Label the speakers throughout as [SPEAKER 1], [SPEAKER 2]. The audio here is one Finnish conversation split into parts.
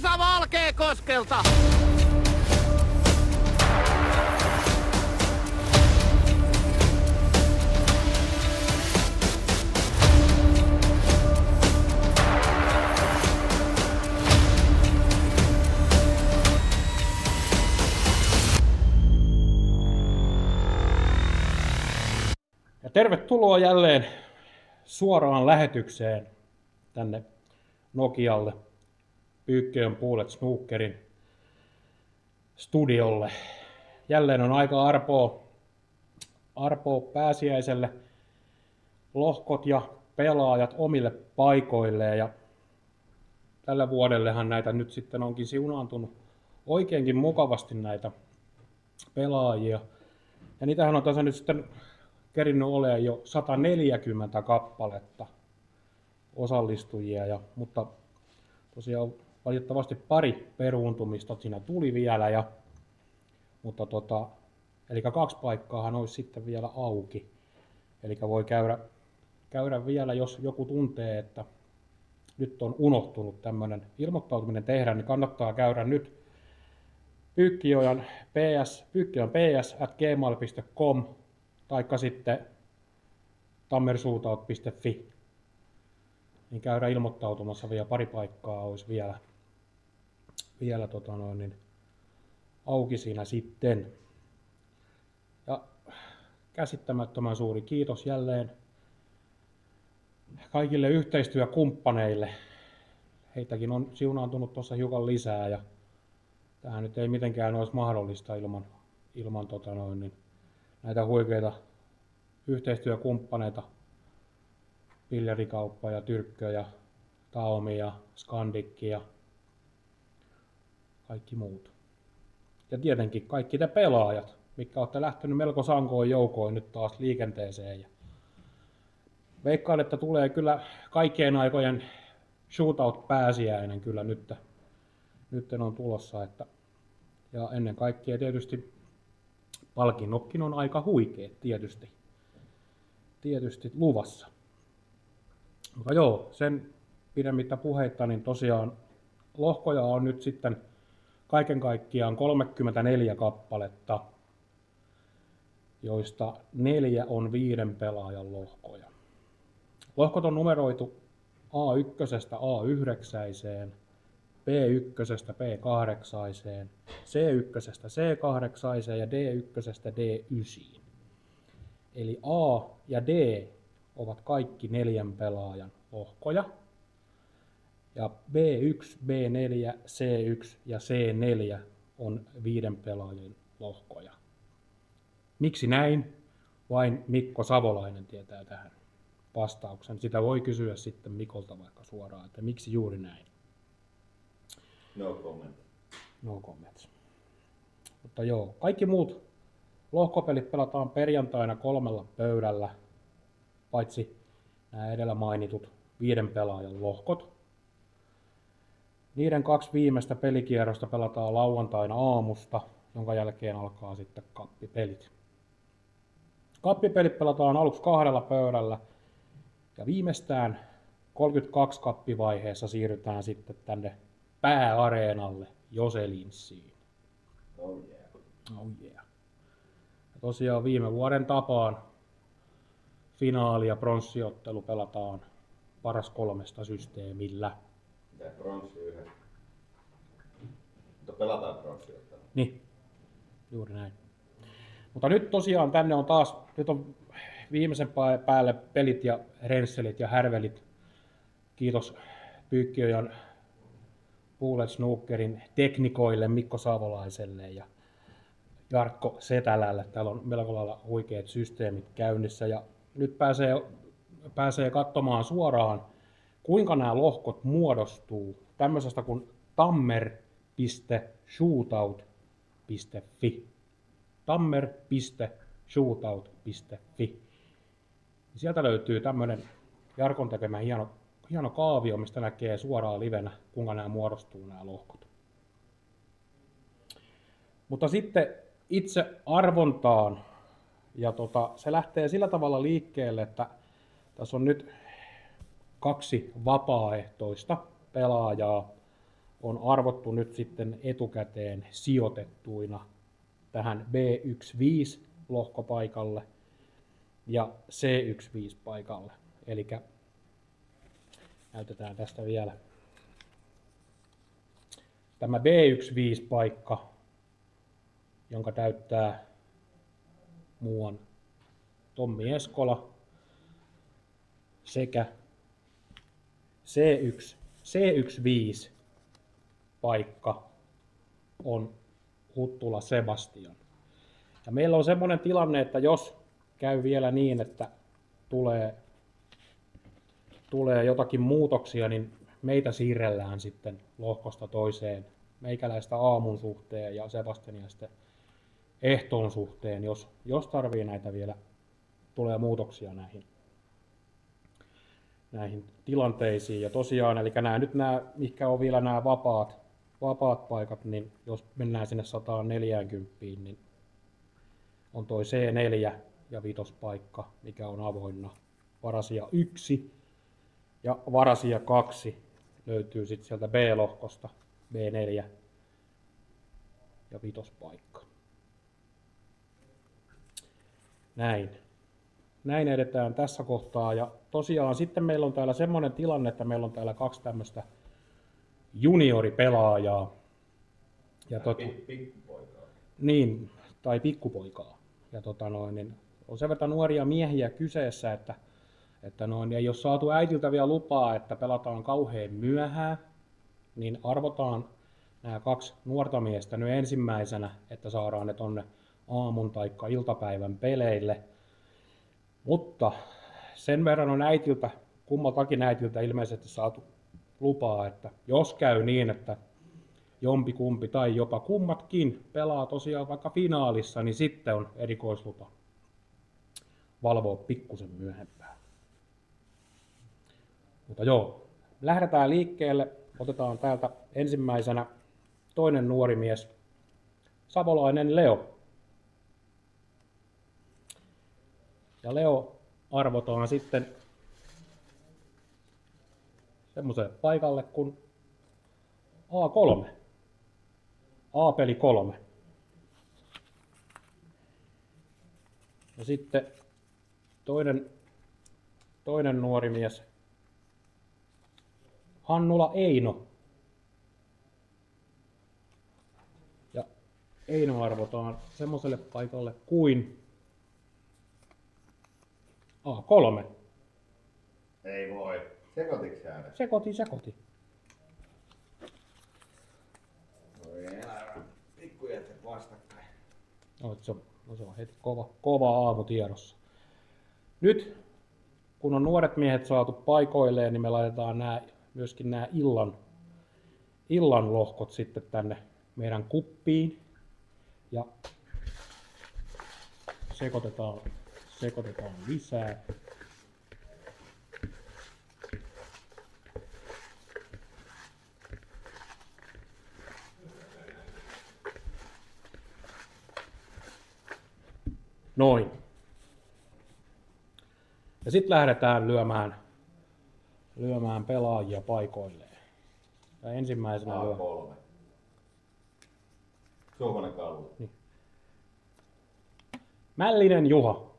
[SPEAKER 1] Kosa Valkeakoskelta!
[SPEAKER 2] Ja tervetuloa jälleen suoraan lähetykseen tänne Nokialle, Pyykköön Puulet Snookerin studiolle. Jälleen on aika arpoa pääsiäiselle, lohkot ja pelaajat omille paikoilleen. Ja tällä vuodellehan näitä nyt sitten onkin siunaantunut oikeinkin mukavasti näitä pelaajia. Ja niitähän on tässä nyt sitten kerinnyt olemaan jo 140 kappaletta osallistujia, mutta tosiaan valitettavasti pari peruuntumista siinä tuli vielä, mutta eli 2 paikkaahan olisi sitten vielä auki. Eli voi käydä vielä, jos joku tuntee, että nyt on unohtunut tämmöinen ilmoittautuminen tehdä, niin kannattaa käydä nyt pyykkijoen ps@gmail.com taikka sitten tammershootout.fi, niin käydä ilmoittautumassa vielä pari paikkaa olisi vielä auki siinä sitten. Ja käsittämättömän suuri kiitos jälleen kaikille yhteistyökumppaneille. Heitäkin on siunaantunut tuossa hiukan lisää ja tämähän nyt ei mitenkään olisi mahdollista ilman näitä huikeita yhteistyökumppaneita, Pillerikauppa ja Tyrkkö ja Taomi ja Skandikki ja kaikki muut. Ja tietenkin kaikki te pelaajat, mitkä olette lähtenyt melko sankoin joukoin nyt taas liikenteeseen. Ja veikkaan, että tulee kyllä kaikkien aikojen shootout-pääsiäinen kyllä nyt on tulossa. Ja ennen kaikkea tietysti palkinnotkin on aika huikeet tietysti luvassa. Mutta joo, sen pidemmittä puheitta, niin tosiaan lohkoja on nyt sitten kaiken kaikkiaan 34 kappaletta, joista 4 on 5 pelaajan lohkoja. Lohkot on numeroitu A1:stä A9:een, B1:stä B8:een, C1:stä C8:een ja D1:stä D9:iin. Eli A ja D ovat kaikki 4 pelaajan lohkoja. Ja B1, B4, C1 ja C4 on 5 pelaajan lohkoja. Miksi näin? Vain Mikko Savolainen tietää tähän vastauksen. Sitä voi kysyä sitten Mikolta vaikka suoraan, että miksi juuri näin.
[SPEAKER 3] No comment.
[SPEAKER 2] No comments. Mutta joo, kaikki muut lohkopelit pelataan perjantaina 3 pöydällä, paitsi nämä edellä mainitut 5 pelaajan lohkot. Niiden 2 viimeistä pelikierrosta pelataan lauantaina aamusta, jonka jälkeen alkaa sitten kappipelit. Kappipelit pelataan aluksi 2 pöydällä ja viimeistään 32 kappivaiheessa siirrytään sitten tänne pääareenalle Joselinssiin.
[SPEAKER 3] Oh yeah.
[SPEAKER 2] Oh yeah. Ja tosiaan viime vuoden tapaan finaali- ja pronssiottelu pelataan paras 3 systeemillä.
[SPEAKER 3] Mitä pronssi yhden? Mutta pelataan pronssiottelu.
[SPEAKER 2] Niin, juuri näin. Mutta nyt tosiaan tänne on taas, nyt on viimeisen päälle pelit ja rensselit ja härvelit. Kiitos Pyykkiöön Puulet Snookerin teknikoille, Mikko Savolaiselle ja Jarkko Setälälle. Täällä on melko lailla huikeat systeemit käynnissä ja nyt pääsee katsomaan suoraan, kuinka nämä lohkot muodostuu tämmöisestä kuin tammer.shootout.fi. tammer.shootout.fi. Sieltä löytyy tämmöinen Jarkon tekemä hieno kaavio, mistä näkee suoraan livenä, kuinka nämä muodostuu nämä lohkot. Mutta sitten itse arvontaan, ja se lähtee sillä tavalla liikkeelle, että tässä on nyt 2 vapaaehtoista pelaajaa on arvottu nyt sitten etukäteen sijoitettuina tähän B15 lohkopaikalle ja C15 paikalle. Eli näytetään tästä vielä. Tämä B15 paikka, jonka täyttää muuan Tommi Eskola, sekä C15 paikka on Huttula Sebastian. Ja meillä on semmoinen tilanne, että jos käy vielä niin, että tulee jotakin muutoksia, niin meitä siirrellään sitten lohkosta toiseen, meikäläistä aamun suhteen ja Sebastiania sitten ehtoon suhteen, jos tarvii näitä vielä, tulee muutoksia näihin tilanteisiin. Ja tosiaan, eli nämä, mitkä on vielä nämä vapaat paikat, niin jos mennään sinne 140, niin on toi C4 ja vitospaikka, mikä on avoinna. Varasia 1 ja varasia 2 löytyy sitten sieltä B-lohkosta, B4 ja vitospaikka. Näin edetään tässä kohtaa. Ja tosiaan sitten meillä on täällä semmoinen tilanne, että meillä on täällä 2 tämmöistä junioripelaajaa. Ja
[SPEAKER 3] Pikkupoikaa.
[SPEAKER 2] Niin, tai pikkupoikaa. Ja niin on sen verran nuoria miehiä kyseessä, että ei ole saatu äitiltä vielä lupaa, että pelataan kauhean myöhään, niin arvotaan nämä 2 nuorta miestä nyt ensimmäisenä, että saadaan ne tonne aamun tai iltapäivän peleille. Mutta sen verran on kummaltakin äitiltä ilmeisesti saatu lupaa, että jos käy niin, että jompikumpi tai jopa kummatkin pelaa tosiaan vaikka finaalissa, niin sitten on erikoislupa valvoa pikkusen myöhempään. Mutta joo, lähdetään liikkeelle. Otetaan täältä ensimmäisenä toinen nuori mies, savolainen Leo. Ja Leo arvotaan sitten semmoiselle paikalle kuin A3. A-peli 3. Ja sitten toinen nuori mies, Hannula Eino. Ja Eino arvotaan semmoiselle paikalle kuin A3.
[SPEAKER 3] Ei voi. Sekoititko sä ne?
[SPEAKER 2] Sekoitin.
[SPEAKER 3] Voi elämä. Pikkujätset vastakkain.
[SPEAKER 2] Se on heti kova aamu tiedossa. Nyt kun on nuoret miehet saatu paikoilleen, niin me laitetaan myöskin nämä illan lohkot sitten tänne meidän kuppiin. Ja sekoitetaan lisää. Noin. Ja sitten lähdetään lyömään pelaajia paikoilleen. Ja ensimmäisenä
[SPEAKER 3] A3. Suomalainen kallu.
[SPEAKER 2] Niin. Mällinen Juha.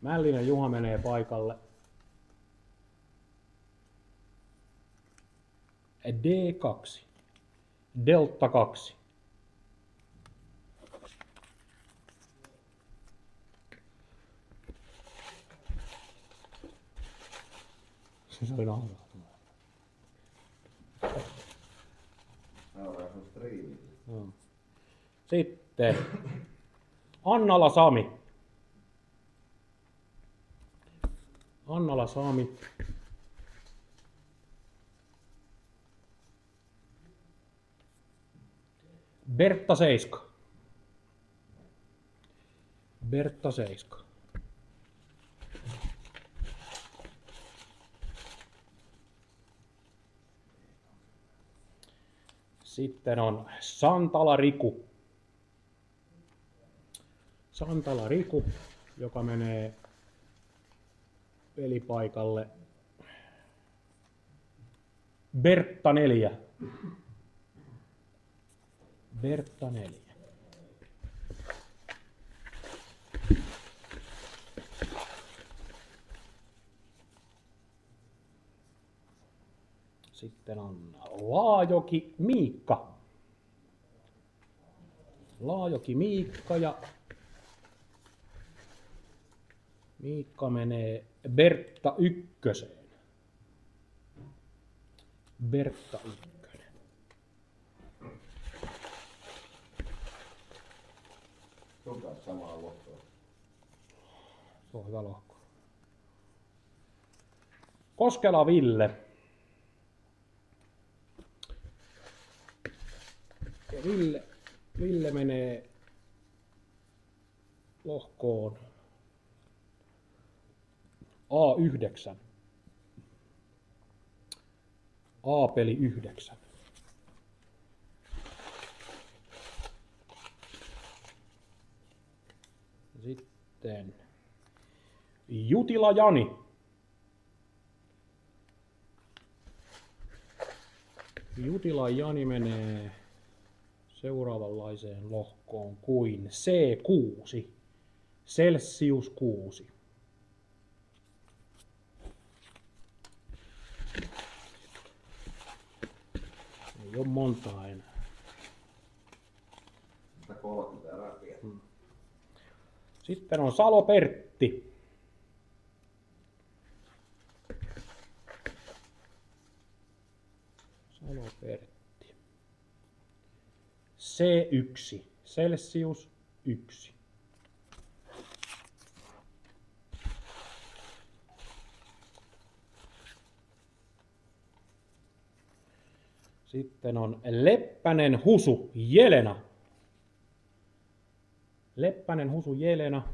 [SPEAKER 2] Mällinen Juha menee paikalle. D2. Delta 2. Se oli nauraa.
[SPEAKER 3] Nauraa sun striimille.
[SPEAKER 2] Sitten Annala Sami. Bertta Seiska. Sitten on Santala Riku, joka menee pelipaikalle Bertta 4. Bertta 4. Sitten on Laajoki Miikka. Laajoki Miikka ja Miikka menee Bertta 1. Bertta 1.
[SPEAKER 3] Sun kanssa samaa lohkoa.
[SPEAKER 2] Se on hyvä lohko. Koskela Ville. Ja Ville menee lohkoon A9. A-peli 9. Sitten Jutila Jani. Jutila Jani menee seuraavanlaiseen lohkoon kuin C6. Celsius 6. Ei ole montaa enää.
[SPEAKER 3] 130 rapia.
[SPEAKER 2] Sitten on Salo Pertti. Salo Pertti. C1. Celsius 1. Sitten on Leppänen Husu Jelena. Leppänen Husu Jelena.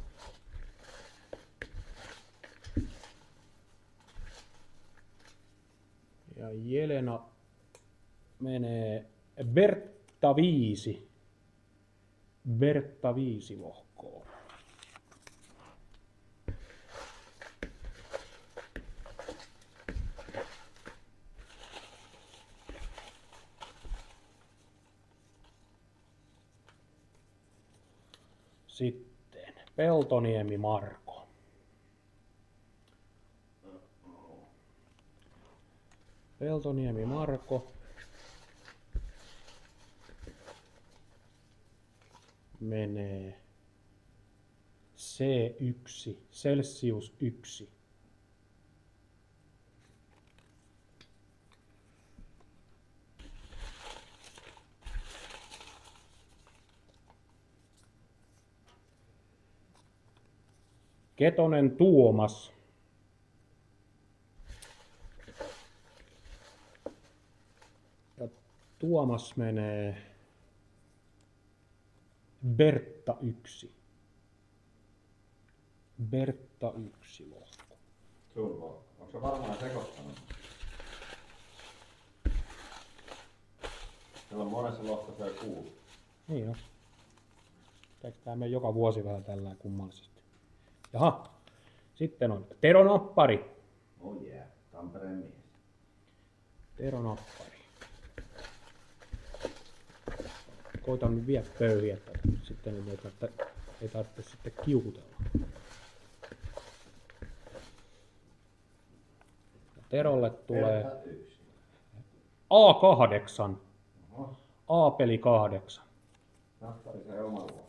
[SPEAKER 2] Ja Jelena menee Bertta 5. Bertta 5 lohkoon. Sitten Peltoniemi Marko. Peltoniemi Marko menee C1, Celsius 1. Ketonen Tuomas. Ja Tuomas menee Bertta 1. Bertta 1 lohko.
[SPEAKER 3] Sun lohko. Onko se varmaan sekoittanut? Meillä on monessa lohkossa jo 6.
[SPEAKER 2] Niin on. Eikö tää mene joka vuosi vähän tällä kummallisesti? Jaha. Sitten on Tero Nappari.
[SPEAKER 3] Oh yeah, Tampereen mies.
[SPEAKER 2] Tero Nappari. Koitan nyt vielä pöyhiä tätä. Sitten ei tarvitse sitten kiukutella. Terolle tulee
[SPEAKER 3] Bertta 1.
[SPEAKER 2] A8.
[SPEAKER 3] Oho.
[SPEAKER 2] A-peli 8.
[SPEAKER 3] Nappari sai oman lohkon.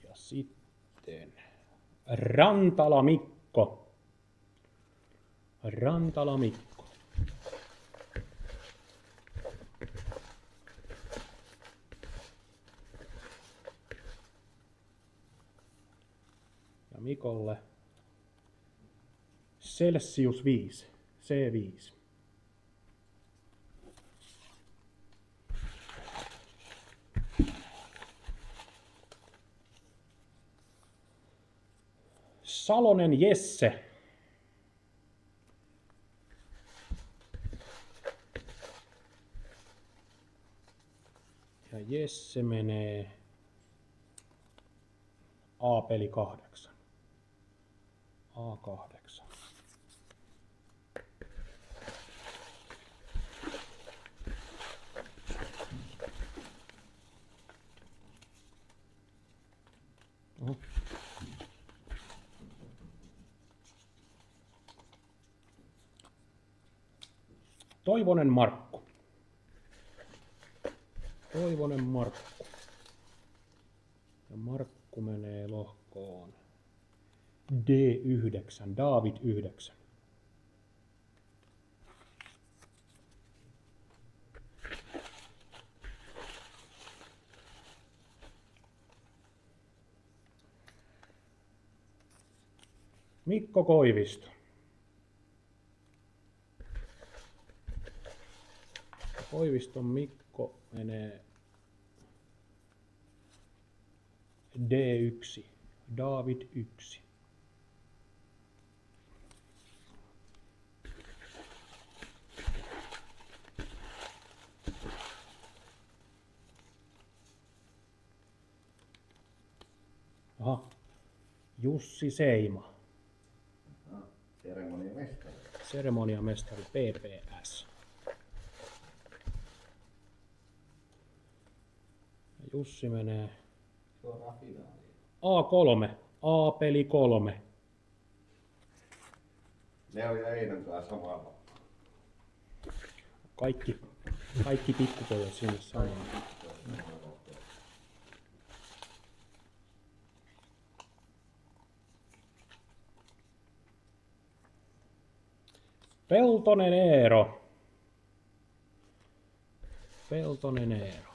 [SPEAKER 2] Ja sitten Rantala Mikko. Rantala Mikko. Ja Mikolle Celsius 5. C5. Salonen Jesse. Ja Jesse menee A-peli 8. A8. Oho. Toivonen Markku. Toivonen Markku. Ja Markku menee lohkoon D9, David 9. Mikko Koivisto. Koiviston Mikko menee D1, David 1. Aha, Jussi Seima.
[SPEAKER 3] Seremoniamestari.
[SPEAKER 2] Seremoniamestari PPS. Jussi menee
[SPEAKER 3] Suoraan finaaliin.
[SPEAKER 2] A3, A-peli 3.
[SPEAKER 3] Leo ja Einon kanssa samalla.
[SPEAKER 2] Kaikki pikkupojat sinne samaan. Peltonen Eero. Peltonen Eero.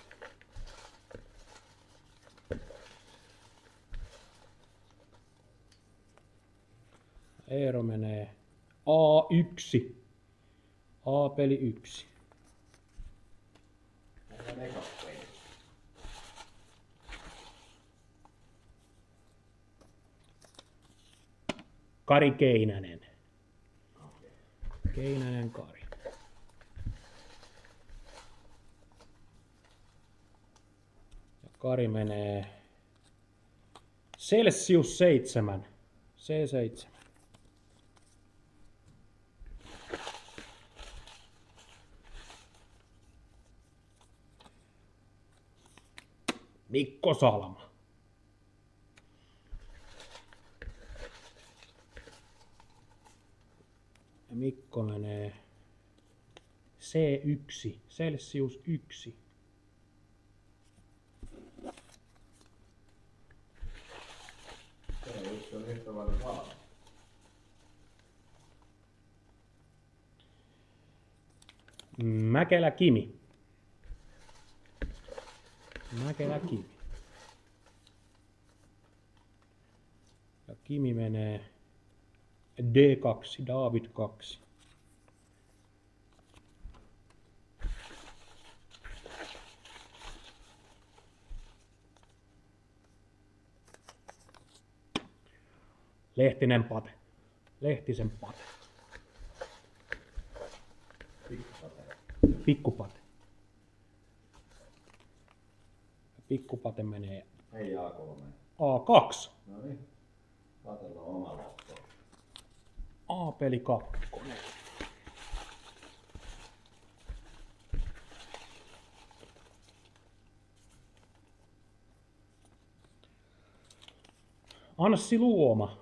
[SPEAKER 2] Eero menee A1. A-peli 1. Kari Keinänen. Keinänen Kari. Ja Kari menee Celsius 7. C7. Mikko Salma. Ja Mikko menee C1, Celsius 1.
[SPEAKER 3] Se on yhtä lailla vaan.
[SPEAKER 2] Mäkelä Kimi. Mäkelä Kimi. Ja Kimi menee D2, David 2. Lehtinen Pate. Lehtisen Pate. Pikkupate. Pikkupate menee
[SPEAKER 3] Ei A3.
[SPEAKER 2] A2.
[SPEAKER 3] No niin. Katsellaan oma lohko.
[SPEAKER 2] A-peli 2. Anssi Luoma.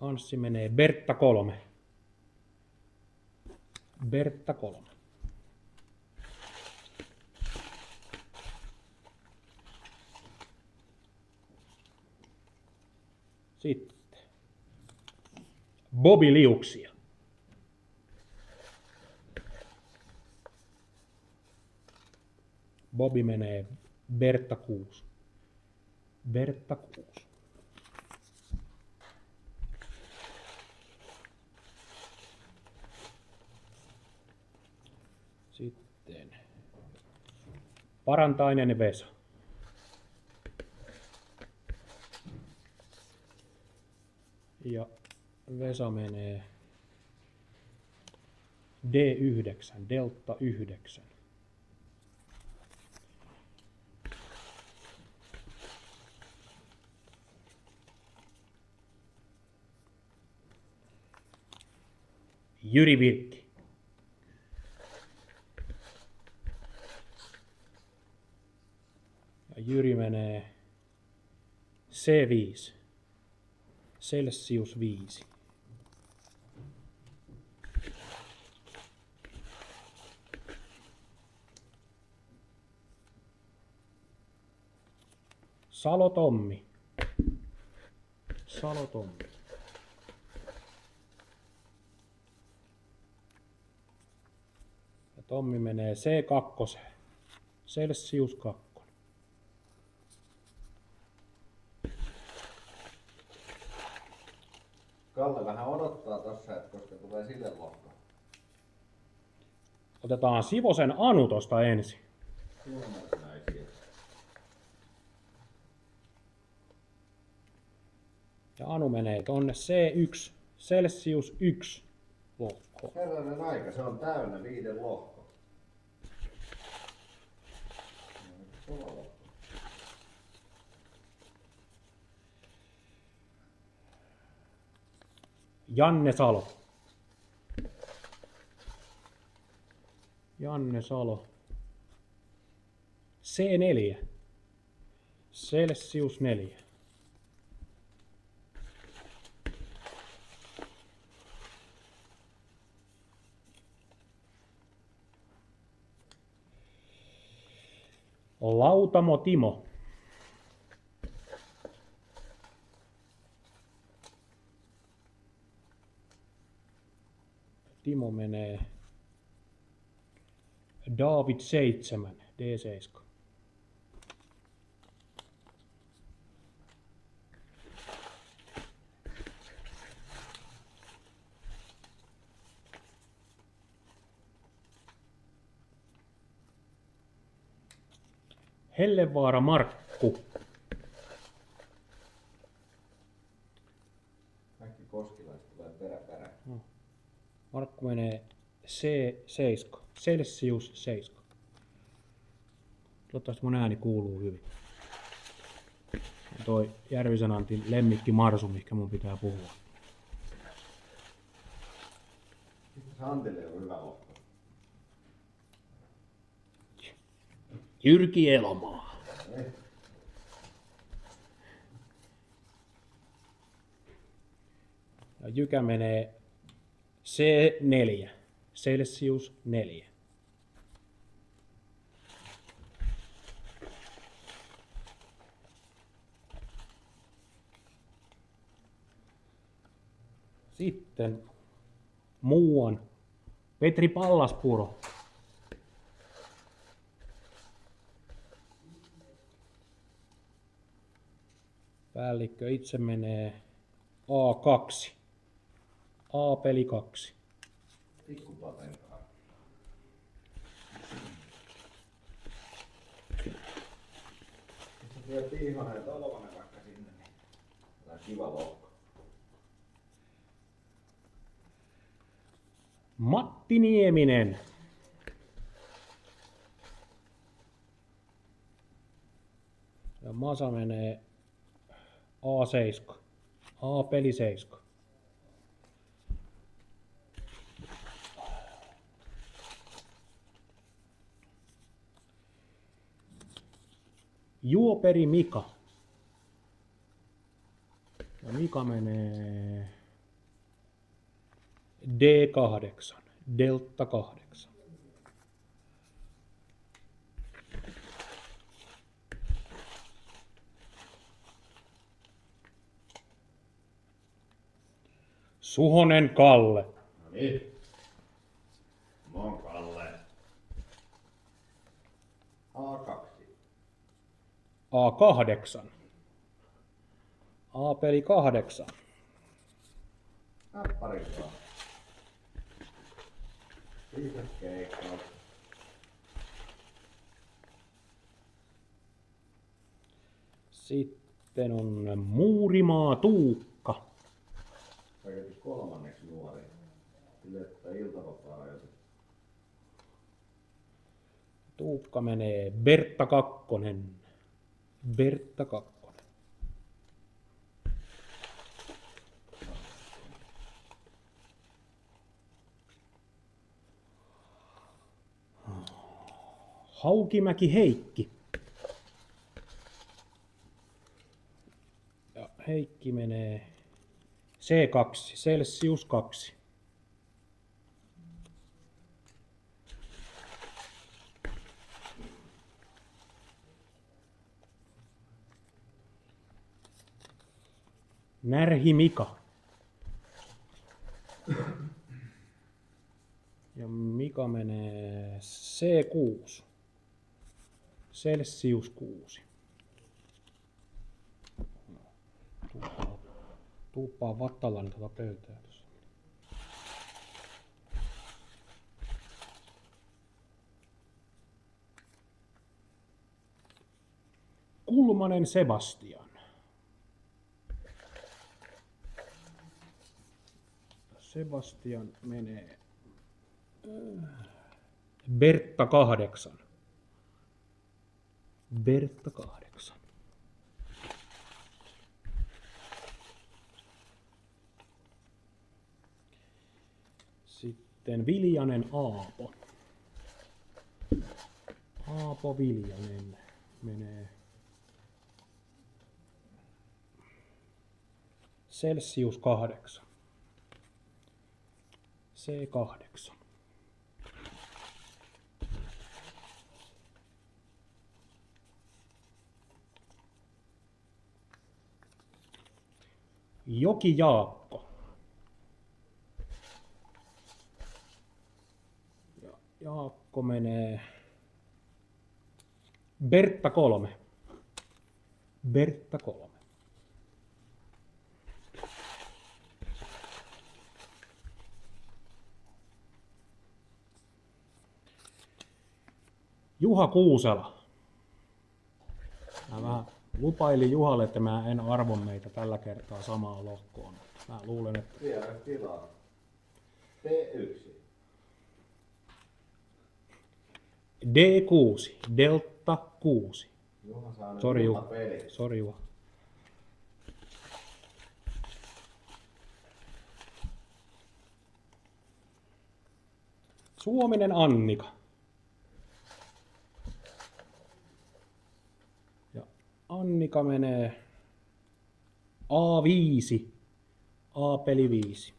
[SPEAKER 2] Anssi menee Bertta 3. Bertta 3. Sitten Bobi Liuksia. Bobi menee Bertta 6. Bertta 6. Sitten Parantainen Vesa. Ja Vesa menee D9, Delta 9. Jyri Virkki. Ja Jyri menee C5. Celsius 5. Salo Tommi. Salo Tommi. Ja Tommi menee C2. Celsius 2.
[SPEAKER 3] Kalle vähän odottaa tossa, että koska tulee sille lohko.
[SPEAKER 2] Otetaan Sivosen Anu tosta ensin.
[SPEAKER 3] Suomalaisnaisia.
[SPEAKER 2] Ja Anu menee tonne C1. Celsius 1 lohko.
[SPEAKER 3] Herranen aika, se on täynnä 5 lohko. Kova lohko.
[SPEAKER 2] Janne Salo. Janne Salo. C4. Celsius 4. Lautamo Timo. Timo menee David 7, D7. Hellevaara Markku.
[SPEAKER 3] Kaikki koskilaiset tulee perä.
[SPEAKER 2] Markku menee C7. Celsius 7. Toivottavasti mun ääni kuuluu hyvin. Ja toi Järvisen Antin lemmikki Marsu, mikä mun pitää puhua.
[SPEAKER 3] Antille on hyvä lohko.
[SPEAKER 2] Jyrki Elomaa. Ja Jykä menee C4. Celsius 4. Sitten muuan Petri Pallaspuro. Päällikkö itse menee A2. A-peli 2.
[SPEAKER 3] Pikkupatenkaa. Sitten tulee Tiihonen ja Tolvanen vaikka sinne, niin tää on kiva lohko.
[SPEAKER 2] Matti Nieminen. Ja Masa menee A7. A-peli 7. Juoperi Mika. Ja Mika menee D8. Delta 8. Suhonen Kalle.
[SPEAKER 3] No niin. Mä oon Kalle. A2.
[SPEAKER 2] A8. A-peli 8.
[SPEAKER 3] Näppärinkaan. Viisaskeikkaus.
[SPEAKER 2] Sitten on Muurimaa Tuukka.
[SPEAKER 3] Kaiketi 3. nuori. Ylettä iltavapaa-ajoitus.
[SPEAKER 2] Tuukka menee Bertta 2. Bertta 2. Haukimäki Heikki. Ja Heikki menee C2, Celsius 2. Närhi Mika. Ja Mika menee C6. Celsius 6. Tuuppaa vattallaan tuota pöytää tuossa. Kulmanen Sebastian. Sebastian menee Bertta 8. Bertta 8. Sitten Viljanen Aapo. Aapo Viljanen menee Celsius 8. C8. Joki Jaakko. Ja Jaakko menee Bertta 3. Bertta 3. Juha Kuusela. Mä vähän lupailin Juhalle, että mä en arvo meitä tällä kertaa samaa lohkoon. Mä luulen, että...
[SPEAKER 3] Vielä tilaa. T1.
[SPEAKER 2] D6. Delta 6.
[SPEAKER 3] Juha saa nyt
[SPEAKER 2] Sori Juha.
[SPEAKER 3] peli.
[SPEAKER 2] Sori Juha. Suominen Annika. Ja Annika menee A5. A-peli 5.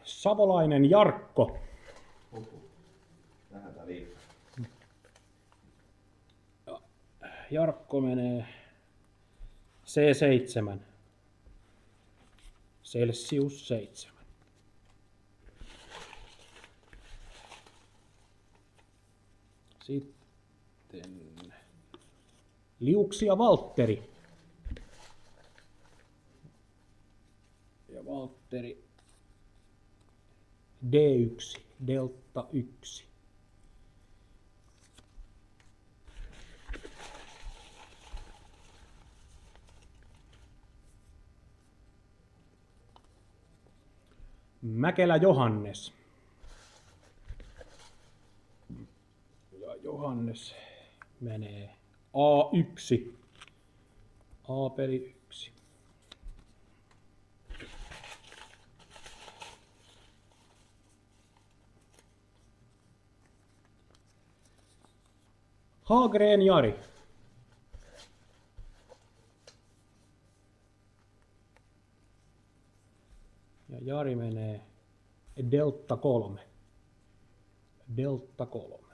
[SPEAKER 2] Savolainen Jarkko.
[SPEAKER 3] Lähdetään liikkeelle.
[SPEAKER 2] Jarkko menee C7. Celsius 7. Sitten Liuksia Valtteri. Ja Valtteri D1, Delta 1. Mäkelä Johannes. Ja Johannes menee A1. A-peli 1. Hagren Jari. Ja Jari menee Delta 3. Delta 3.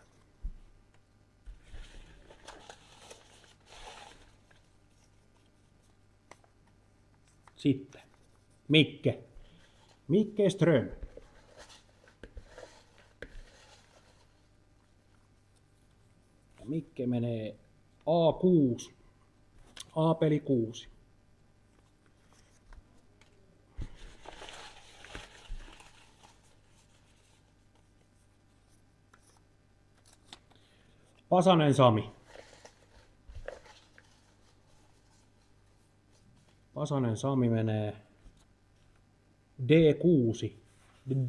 [SPEAKER 2] Sitten Mikke. Mikke Ström. Ja Mikke menee A6. A-peli 6. Pasanen Sami. Pasanen Sami menee D6,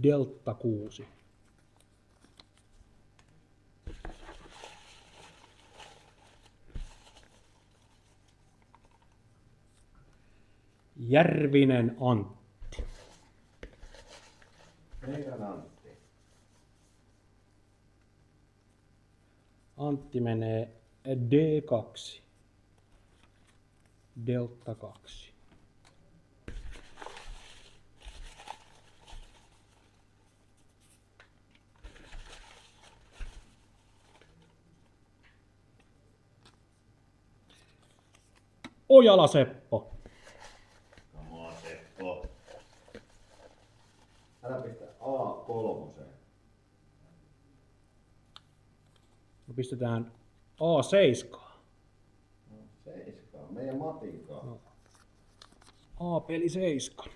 [SPEAKER 2] Delta 6. Järvinen Antti.
[SPEAKER 3] Meidän Antti.
[SPEAKER 2] Antti menee D2. Delta 2. Ojala Seppo.
[SPEAKER 3] Come on, Seppo. Älä pistä A3.
[SPEAKER 2] Me pistetään A7.
[SPEAKER 3] No, 7. Meidän Matinkaan.
[SPEAKER 2] No. A-peli 7.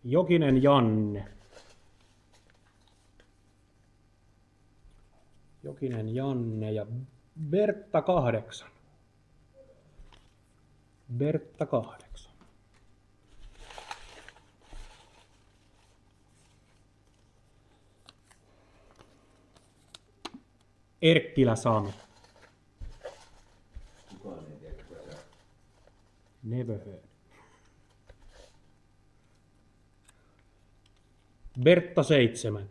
[SPEAKER 2] Jokinen Janne. Jokinen Janne ja Bertta 8. Bertta 8. Erkkilä Sami.
[SPEAKER 3] Kukaan ei tiedä, kuka se on.
[SPEAKER 2] Never heard. Bertta 7.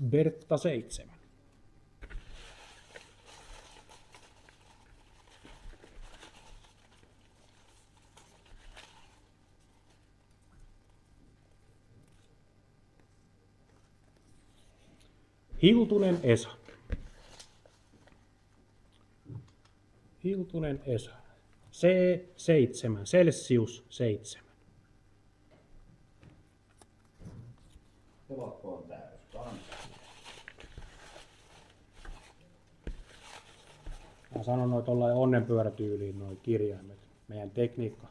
[SPEAKER 2] Bertta 7. Hiltunen Esa. Hiltunen Esa. C7. Celsius 7.
[SPEAKER 3] Telakko on täys.
[SPEAKER 2] Mä sanon noin tollain onnenpyörätyyliin noin kirjaimet. Meidän tekniikka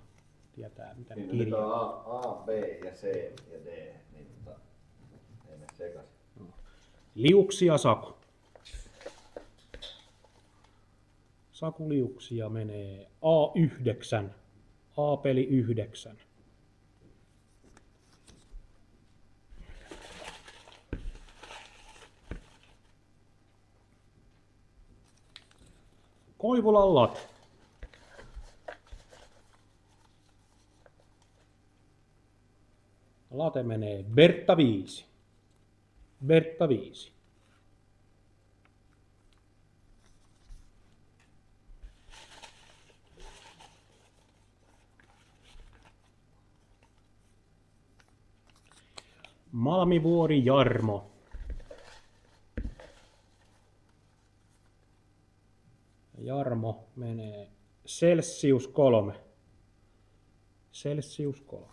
[SPEAKER 2] tietää mitä ne
[SPEAKER 3] Siinä nyt
[SPEAKER 2] kirjaimet.
[SPEAKER 3] on A, B ja C ja D, niin ei mene sekaisin.
[SPEAKER 2] Liuksia Saku. Saku Liuksia menee A9. A-peli 9. Koivulan Late. Late menee Bertta 5. Bertta 5. Malmivuori Jarmo. Jarmo menee Celsius 3. Celsius 3.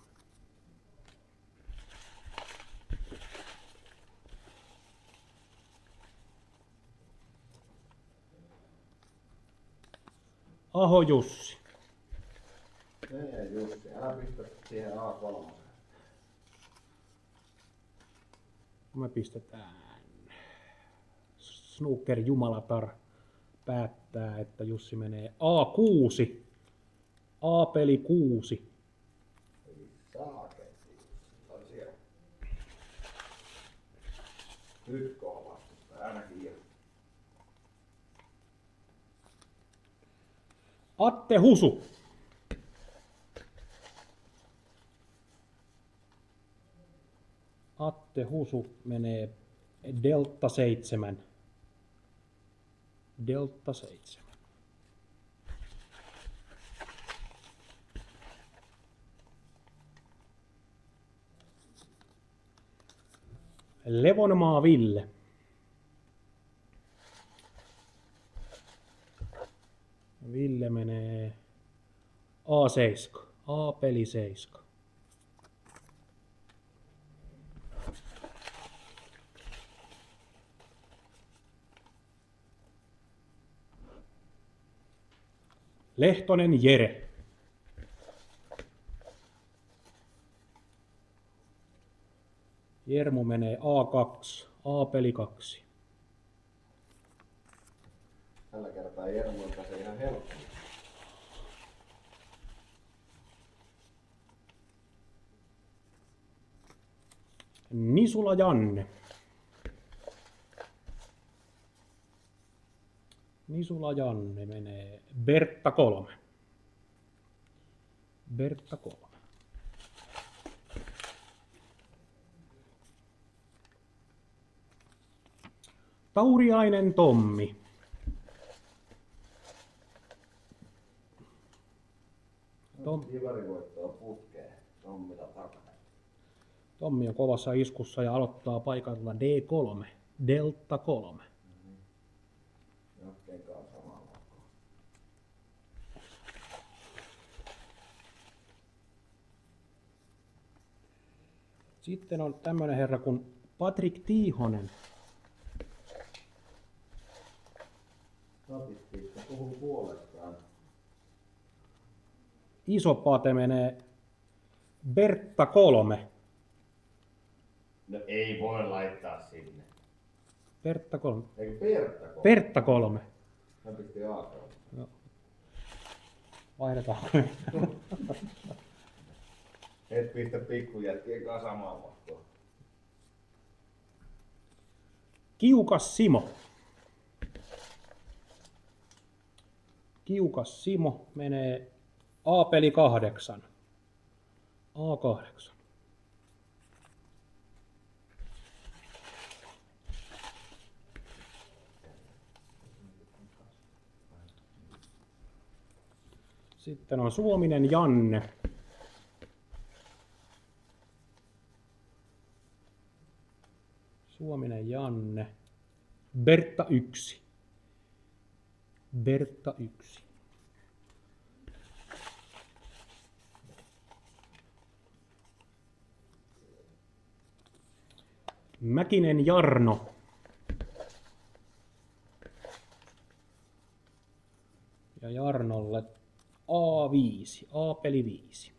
[SPEAKER 2] Aho Jussi.
[SPEAKER 3] Meidän Jussi, älä pistä siihen A3.
[SPEAKER 2] Me pistetään Snooker Jumalatar päättää, että Jussi menee A6. A-peli 6.
[SPEAKER 3] Ei saaketti. On siellä. Nyt vastusta, ainakin jo.
[SPEAKER 2] Atte Husu. Atte Husu menee Delta 7. Delta 7. Levonmaa Ville. Ville menee A7. A-peli 7. Lehtonen Jere. Jermu menee A2. A-peli 2.
[SPEAKER 3] Tällä kertaa Jermuin pääsee ihan helppoa.
[SPEAKER 2] Nisula Janne. Nisula Janne menee Bertta 3. Bertta 3. Tauriainen Tommi.
[SPEAKER 3] Kivari voittaa putkeen. Tommilla takana.
[SPEAKER 2] Tommi on kovassa iskussa ja aloittaa paikalla D3. Delta 3.
[SPEAKER 3] Jatkeekaan samalla.
[SPEAKER 2] Sitten on tämmönen herra kuin Patrik Tiihonen.
[SPEAKER 3] Statistiikka puhuu puolestaan.
[SPEAKER 2] Iso Pate menee Bertta 3.
[SPEAKER 3] No ei voi laittaa sinne.
[SPEAKER 2] Bertta 3.
[SPEAKER 3] Eikö Pertta koko?
[SPEAKER 2] Bertta 3.
[SPEAKER 3] Hän pisti Aakroon.
[SPEAKER 2] No. Vaihdetaanko?
[SPEAKER 3] Et pistä pikkujätkien kanssa samaan mahtoon.
[SPEAKER 2] Kiukas Simo. Kiukas Simo menee A-peli 8. A8. Sitten on Suominen Janne. Suominen Janne. Bertta 1. Bertta 1. Mäkinen Jarno. Ja Jarnolle A5. A-peli 5.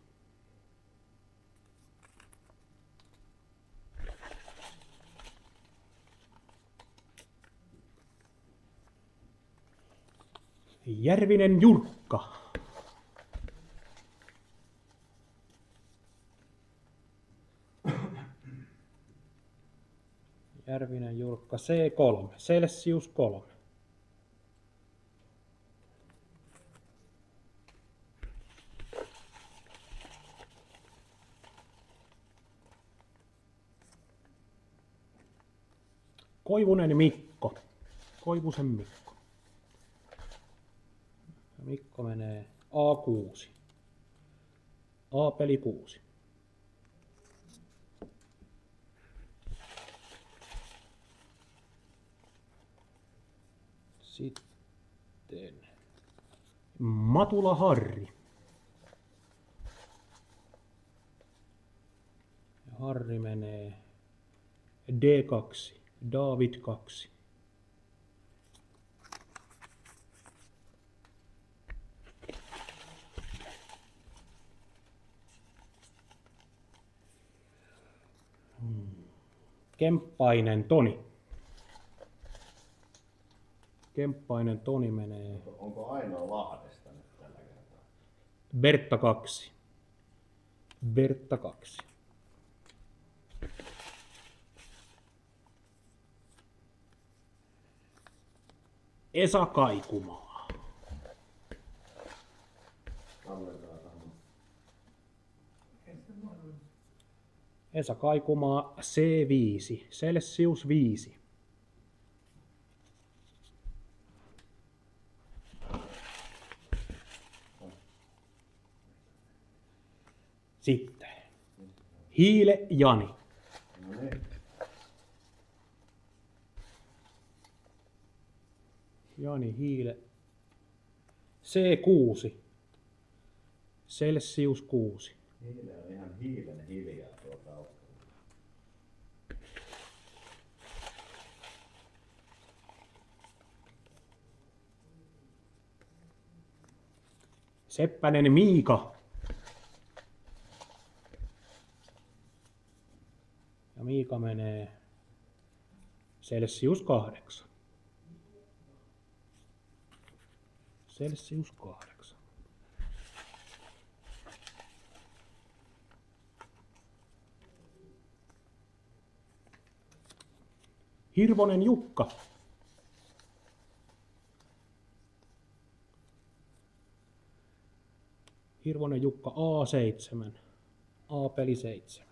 [SPEAKER 2] Järvinen Jurkka. Järvinen Jurkka C3. Celsius 3. Koivunen Mikko. Koivusen Mikko. Mikko menee A6. A-peli 6. Sitten Matula Harri. Ja Harri menee D2. David 2. Kemppainen Toni. Kemppainen Toni menee
[SPEAKER 3] Onko ainoa Lahdesta nyt tällä kertaa?
[SPEAKER 2] Bertta 2. Bertta 2. Esa Kaikumaa.
[SPEAKER 3] Tallentaa sama.
[SPEAKER 2] Esa Kaikumaa C5. Celsius 5. Sitten Hiile Jani.
[SPEAKER 3] No niin.
[SPEAKER 2] Jani Hiile C6. Celsius 6.
[SPEAKER 3] Hiile on ihan hiilen hiljaa tuo taustalla.
[SPEAKER 2] Seppänen Miika. Ja Miika menee Celsius 8. Celsius 8. Hirvonen Jukka. Hirvonen Jukka A7. A-peli 7.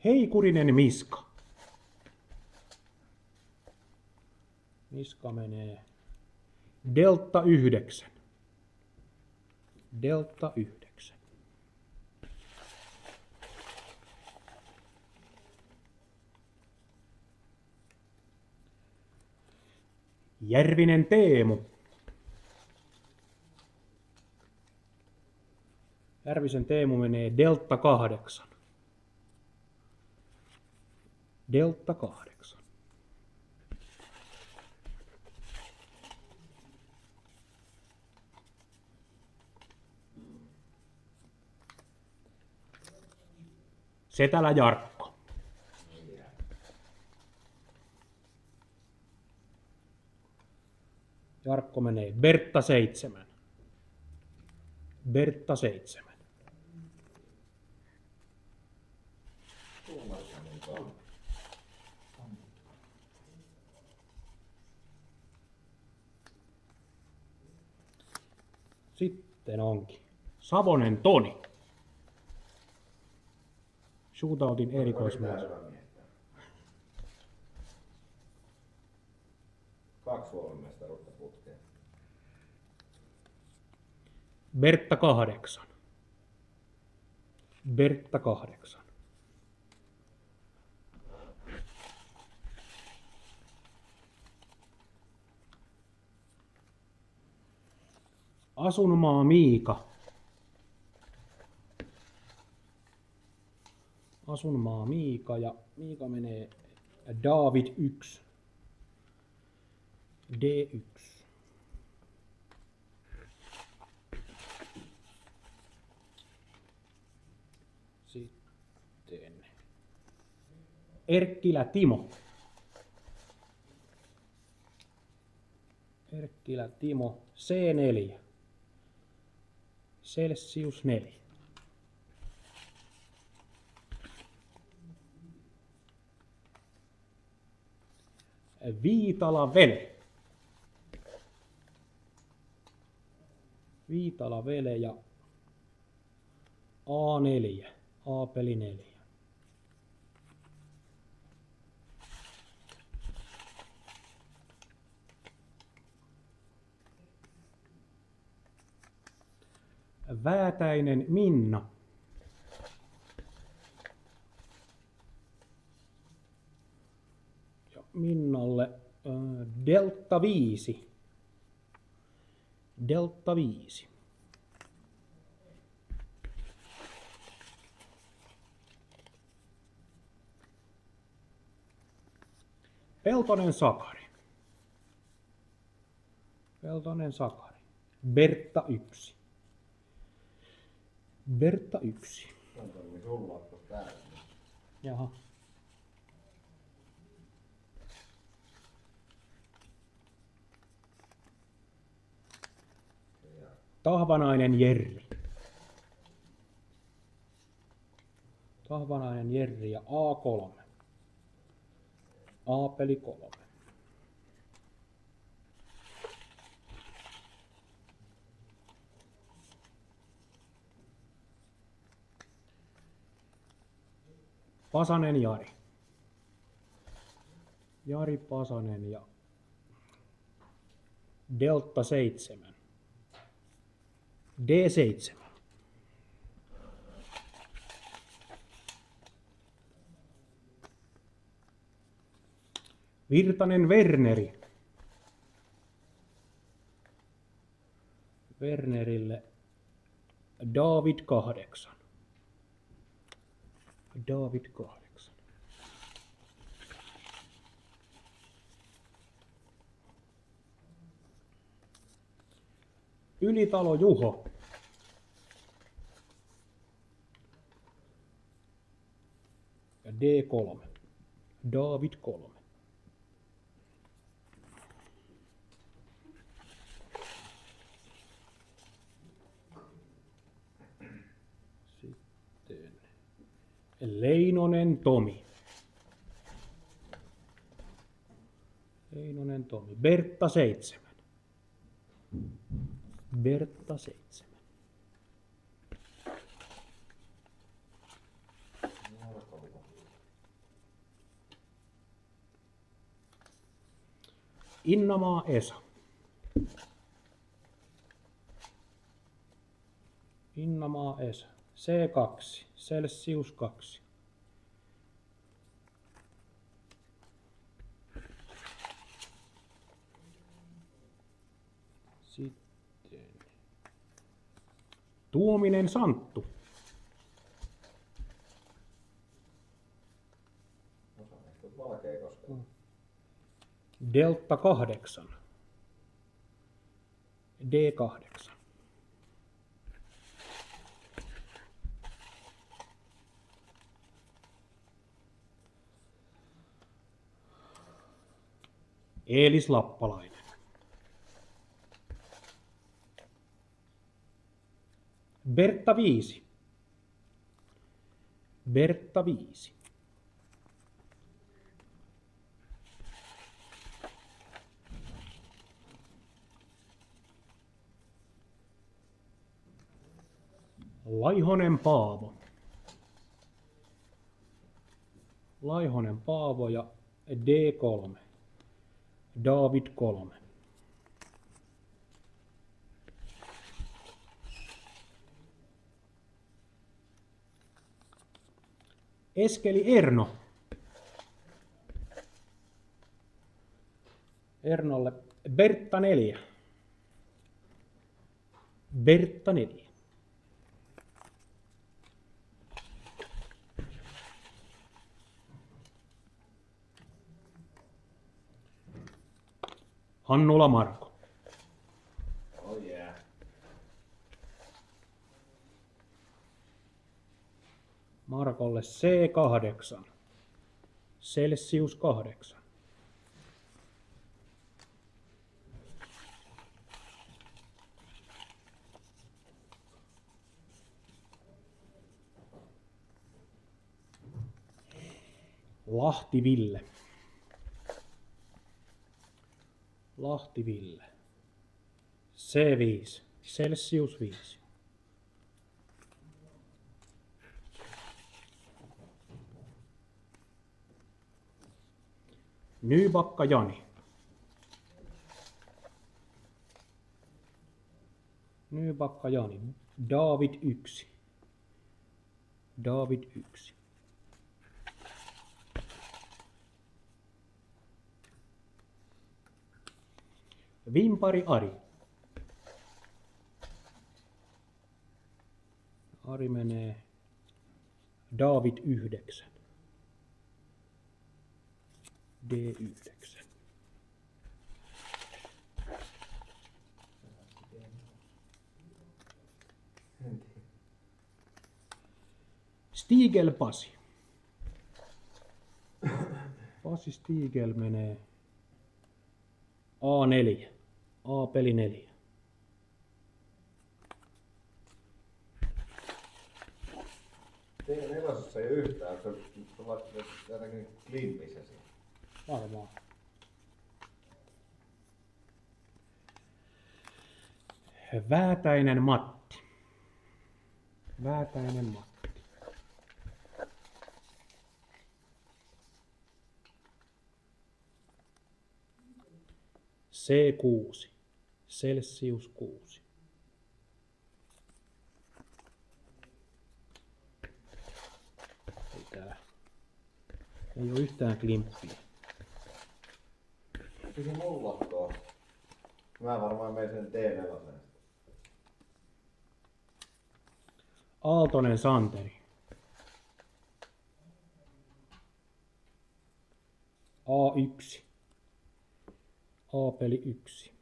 [SPEAKER 2] Heikurinen Miska. Miska menee Delta 9. Delta 9. Järvinen Teemu. Järvisen Teemu menee Delta 8. Delta 8. Setälä Jarkko. Jarkko menee Bertta 7. Bertta 7. Sitten onkin Savonen Toni. Shootoutin erikoismies.
[SPEAKER 3] 2 Suomen mestaruutta putkeen.
[SPEAKER 2] Bertta 8. Bertta 8. Asunmaa Miika. Asunmaa Miika ja Miika menee David 1. D1. Sitten Erkkilä Timo. Erkkilä Timo C4. Celsius 4. Viitala Vele. Viitala Vele ja A4. A-peli 4. Väätäinen Minna. Ja Minnalle Delta 5. Delta 5. Peltonen Sakari. Peltonen Sakari. Bertta 1. Bertta 1. Jaha. Tahvanainen Jerri. Tahvanainen Jerri ja A3. A-peli 3. Pasanen Jari. Jari Pasanen ja Delta 7. D7. Virtanen Werneri. Wernerille David 8. David 8. Ylitalo Juho. Ja D3. David 3. Sitten Leinonen Tomi. Heinonen Tomi. Bertta 7. Bertta 7. Innamaa Esa. Innamaa Esa. C2. Celsius 2. Sitten Tuominen Santtu. Delta 8. D8. Eelis Lappalainen. Bertta 5. Bertta 5. Laihonen Paavo. Laihonen Paavo ja D3. David 3. Eskeli Erno. Ernolle Bertta 4. Bertta 4. Hannula Marko.
[SPEAKER 3] Oh yeah.
[SPEAKER 2] Markolle C8. Celsius 8. Lahti Ville. Lahti Ville. C5. Celsius 5. Nybakka Jani. Nybakka Jani. David 1. David 1. Vimpari Ari. Ari menee David 9. D9. Stigel Pasi. Pasi Stigel menee A4. A-peli 4.
[SPEAKER 3] T4 ei yhtään, se on jotenkin klimpissä siinä.
[SPEAKER 2] Varmaan. Väätäinen Matti. Väätäinen Matti. C6. Celsius 6. Ei ole yhtään klimppiä.
[SPEAKER 3] Kysy mulla tuo. Mä varmaan menen sen T4.
[SPEAKER 2] Aaltonen Santeri. A1. A-peli 1.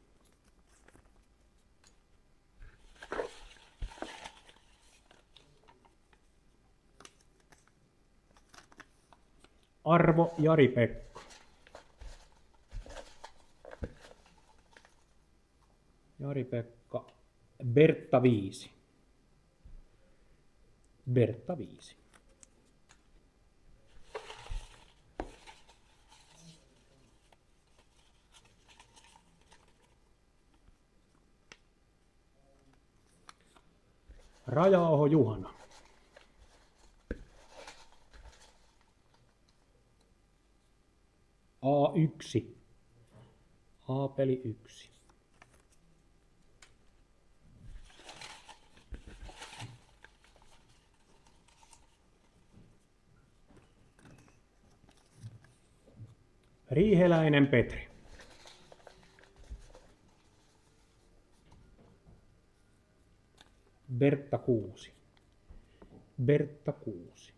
[SPEAKER 2] Arvo Jari-Pekka. Jari-Pekka. Bertta 5. Bertta 5. Raja-aho Juhana. A1. A-peli 1. Riiheläinen Petri. Bertta 6. Bertta 6.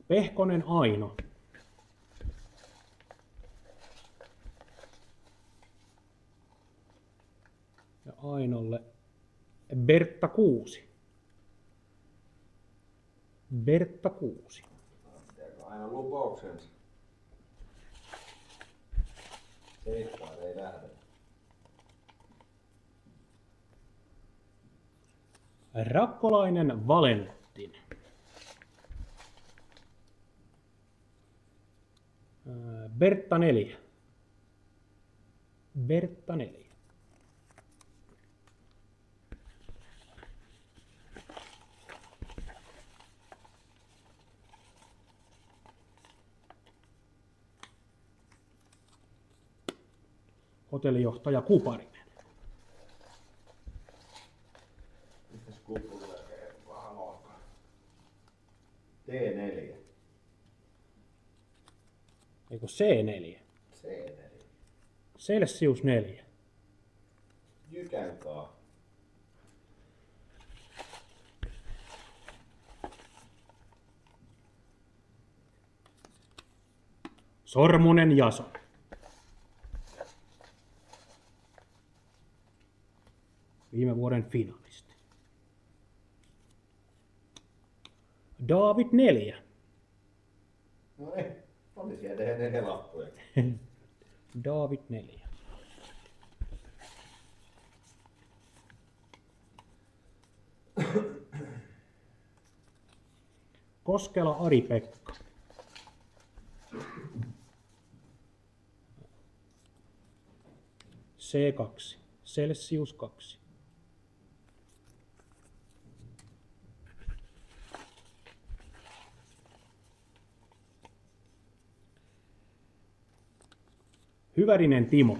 [SPEAKER 2] Pehkonen Aino. Ja Ainolle Bertta 6. Bertta 6.
[SPEAKER 3] Teekö aina lupauksensa? Seikkaan ei lähde.
[SPEAKER 2] Rakkolainen Valentin. Bertta 4. Bertta 4. Hotellijohtaja Kuparinen.
[SPEAKER 3] Mitäs kuppulle vähän lohko? T4.
[SPEAKER 2] Eikö C4?
[SPEAKER 3] C4.
[SPEAKER 2] Celsius 4.
[SPEAKER 3] Jykänkaa.
[SPEAKER 2] Sormunen Jason. Viime vuoden finalisti. David 4.
[SPEAKER 3] No niin, oli siellä 4 lappuja.
[SPEAKER 2] David 4. Koskela Ari-Pekka. C2. Celsius 2. Hyvärinen Timo.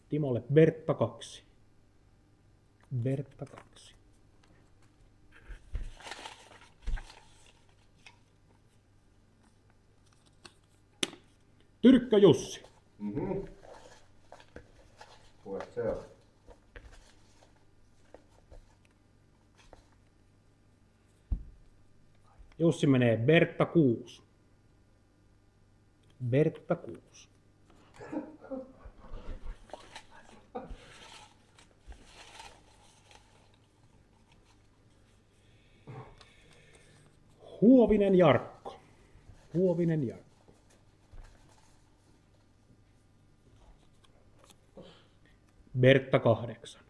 [SPEAKER 2] Timolle Bertta 2. Bertta 2. Tyrkkö Jussi.
[SPEAKER 3] Kuinka se on?
[SPEAKER 2] Jussi menee Bertta 6. Bertta 6. Huovinen Jarkko. Huovinen Jarkko. Bertta 8.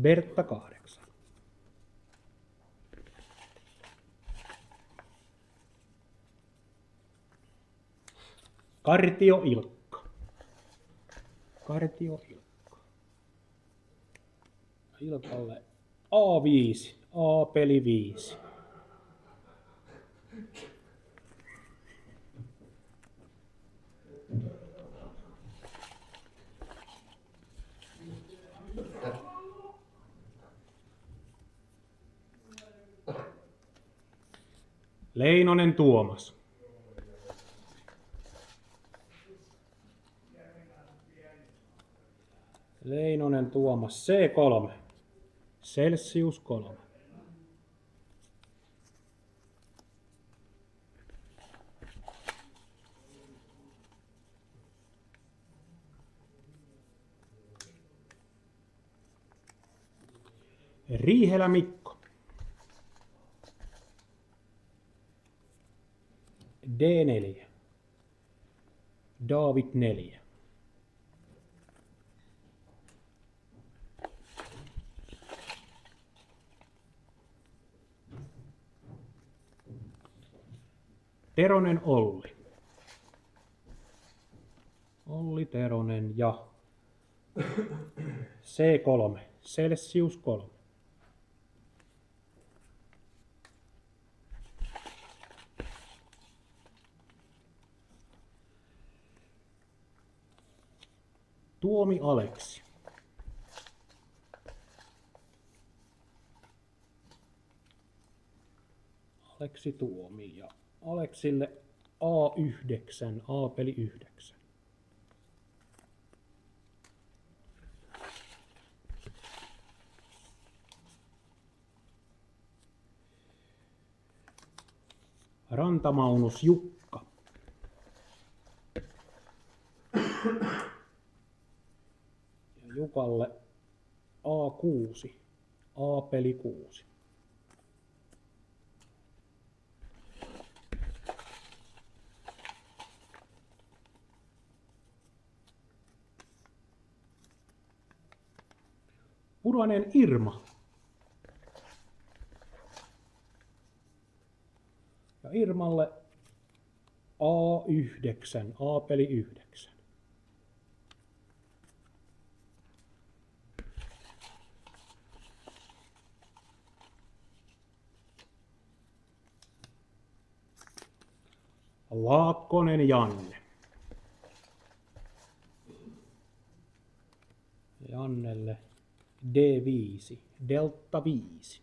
[SPEAKER 2] Bertta 8. Kartio Ilkka. Kartio Ilkka. Ilkalle A5. A-peli 5. Leinonen Tuomas. Leinonen Tuomas C3. Celsius 3. Riihelä Mikko. D4. David 4. Teronen Olli. Olli Teronen ja C3. Celsius 3. Tuomi Aleksi. Aleksi Tuomi ja Aleksille A9, A-peli 9. Rantamaunus Jukka. Ja Jukalle A6, A-peli 6. Puranen Irma. Ja Irmalle A9, A-peli 9. Laakkonen Janne. Jannelle D5, Delta 5.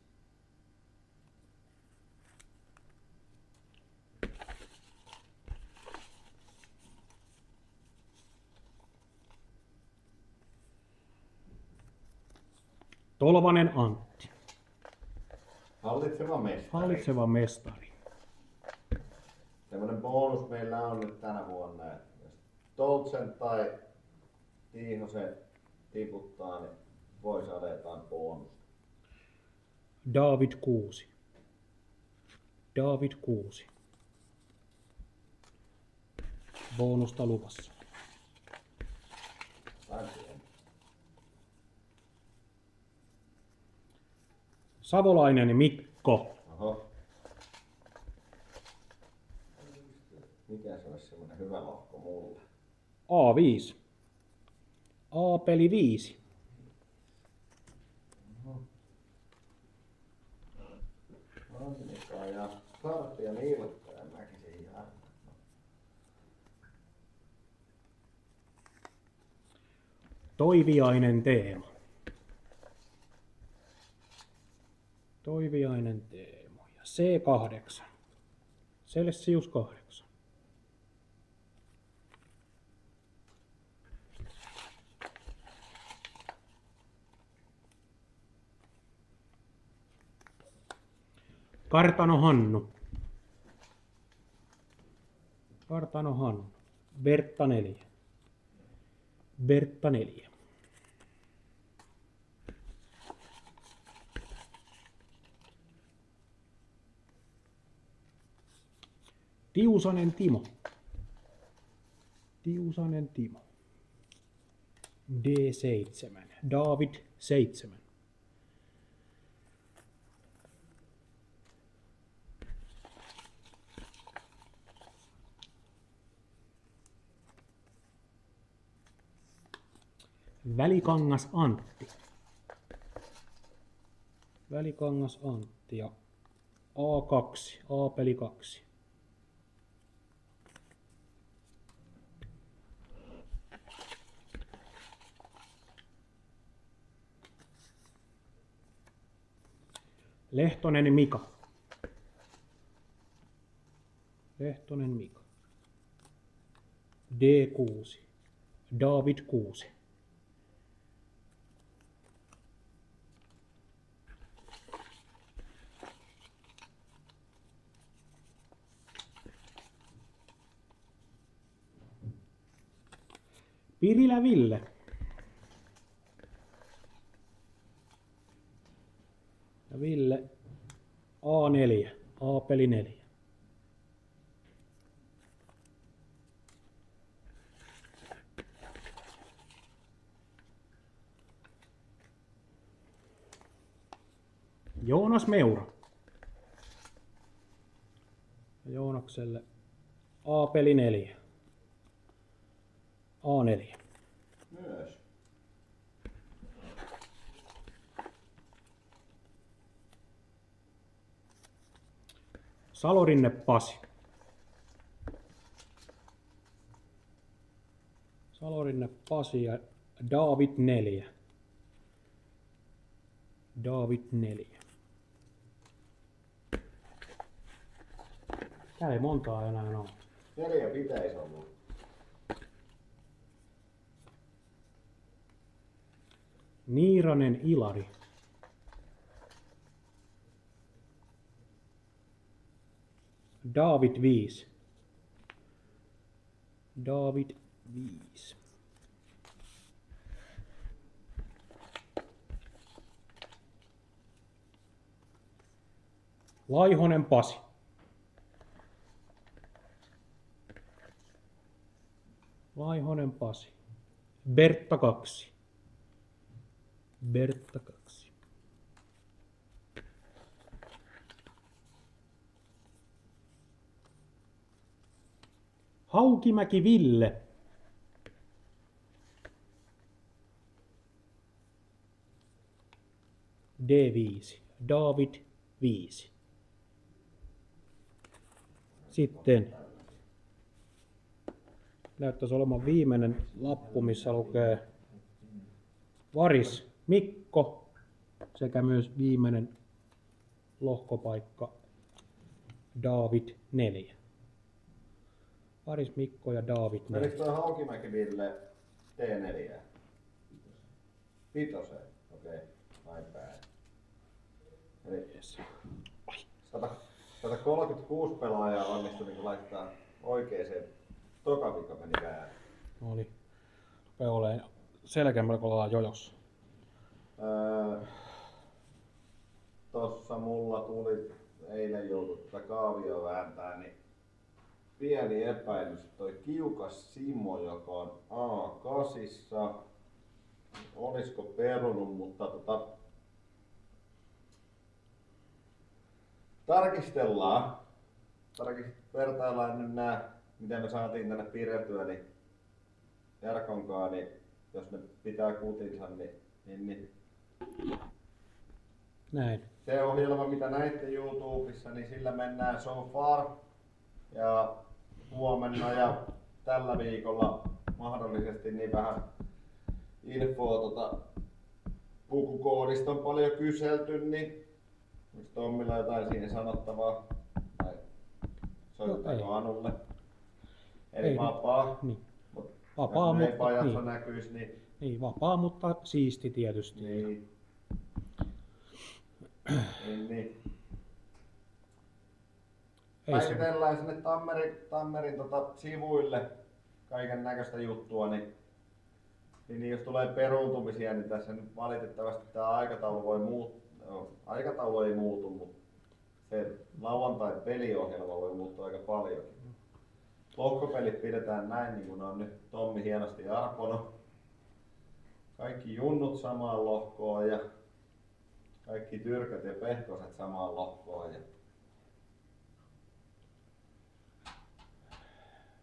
[SPEAKER 2] Tolvanen Antti.
[SPEAKER 3] Hallitseva mestari.
[SPEAKER 2] Hallitseva mestari.
[SPEAKER 3] Semmoinen bonus meillä on nyt tänä vuonna, että jos Toltsen tai Tiihosen tiputtaa, niin voi saada jotain bonusta.
[SPEAKER 2] David 6. David 6. Bonusta luvassa. Savolainen Mikko.
[SPEAKER 3] Oho. Mikä se olisi semmoinen hyvä lohko mulle?
[SPEAKER 2] A5. A-peli 5.
[SPEAKER 3] Annika ja Kartti ja Niilukka ja näkisin ihan.
[SPEAKER 2] Toiviainen Teemo. Toiviainen Teemo ja C8. Celsius 8. Kartano Hannu. Kartano Hannu. Bertta 4. Bertta 4. Tiusanen Timo. Tiusanen Timo. D7. David 7. Välikangas Antti. Välikangas Antti ja A2, A-peli 2. Lehtonen Mika. Lehtonen Mika. D6. David 6. Pirilä Ville. Ja Ville A4, A-peli 4. Joonas Meura. Ja Joonakselle A-peli 4. A4.
[SPEAKER 3] Myös.
[SPEAKER 2] Salorinne Pasi. Salorinne Pasi ja David 4. David 4. Tää ei montaa enää ole.
[SPEAKER 3] 4 pitäisi olla.
[SPEAKER 2] Niiranen Ilari. David 5. David 5. Laihonen Pasi. Laihonen Pasi. Bertta 2. Bertta 2. Haukimäki Ville. D5. David 5. Sitten näyttäisi olemaan viimeinen lappu, missä lukee Varis Mikko sekä myös viimeinen lohkopaikka David 4. Varis Mikko ja David 4.
[SPEAKER 3] Menikö toi Haukimäki Ville T4? Vitoseen, okei. Näin päin. Eli
[SPEAKER 2] Yes.
[SPEAKER 3] 136 pelaajaa onnistui niin laittaa oikeeseen. Toka vika meni väärin.
[SPEAKER 2] Oli. Rupeaa olemaan selkeä melko lailla jojossa.
[SPEAKER 3] Tossa mulla tuli eilen joutu tätä kaavia vääntää, niin pieni epäilys. Toi Kiukas Simo, joka on A8, olisiko perunut, mutta tarkistellaan. Vertaillaan nyt nää, miten me saatiin tänne piirrettyä, niin Jarkonkaan, niin jos ne pitää kutinsa, niin
[SPEAKER 2] Näin.
[SPEAKER 3] se ohjelma, mitä näitte YouTubessa, niin sillä mennään so far. Ja huomenna ja tällä viikolla mahdollisesti niin vähän infoa pukukoodista on paljon kyselty, niin onko Tommilla jotain siihen sanottavaa? Tai soittaako
[SPEAKER 2] No, ei.
[SPEAKER 3] Anulle? Eli
[SPEAKER 2] Ei.
[SPEAKER 3] vapaa.
[SPEAKER 2] Niin.
[SPEAKER 3] Mut
[SPEAKER 2] Vapaa,
[SPEAKER 3] jos
[SPEAKER 2] mutta
[SPEAKER 3] leipajassa
[SPEAKER 2] niin.
[SPEAKER 3] näkyisi, niin,
[SPEAKER 2] Niin, vapaa, mutta siisti tietysti.
[SPEAKER 3] niin. Niin.
[SPEAKER 2] Ei se.
[SPEAKER 3] Päivitellään sinne Tammerin sivuille kaiken näköistä juttua, niin jos tulee peruuntumisia, niin tässä nyt valitettavasti tämä aikataulu voi aikataulu ei muutu, mutta se lauantai-peliohjelma voi muuttua aika paljonkin. Lohkopelit pidetään näin, niin kuin on nyt Tommi hienosti arponut. Kaikki junnut samaan lohkoon ja kaikki tyrköt ja pehkoset samaan lohkoon.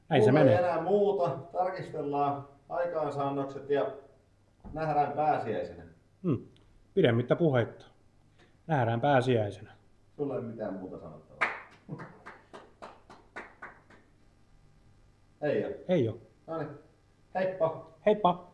[SPEAKER 2] Näin se
[SPEAKER 3] Mulla ei
[SPEAKER 2] menee.
[SPEAKER 3] enää muuta. Tarkistellaan aikaansaannokset ja nähdään pääsiäisenä.
[SPEAKER 2] Pidemmittä puheitta. Nähdään pääsiäisenä.
[SPEAKER 3] Sulla ei mitään muuta sanottavaa. Ei oo.
[SPEAKER 2] Ei oo.
[SPEAKER 3] Noniin. Heippa!
[SPEAKER 2] Heippa!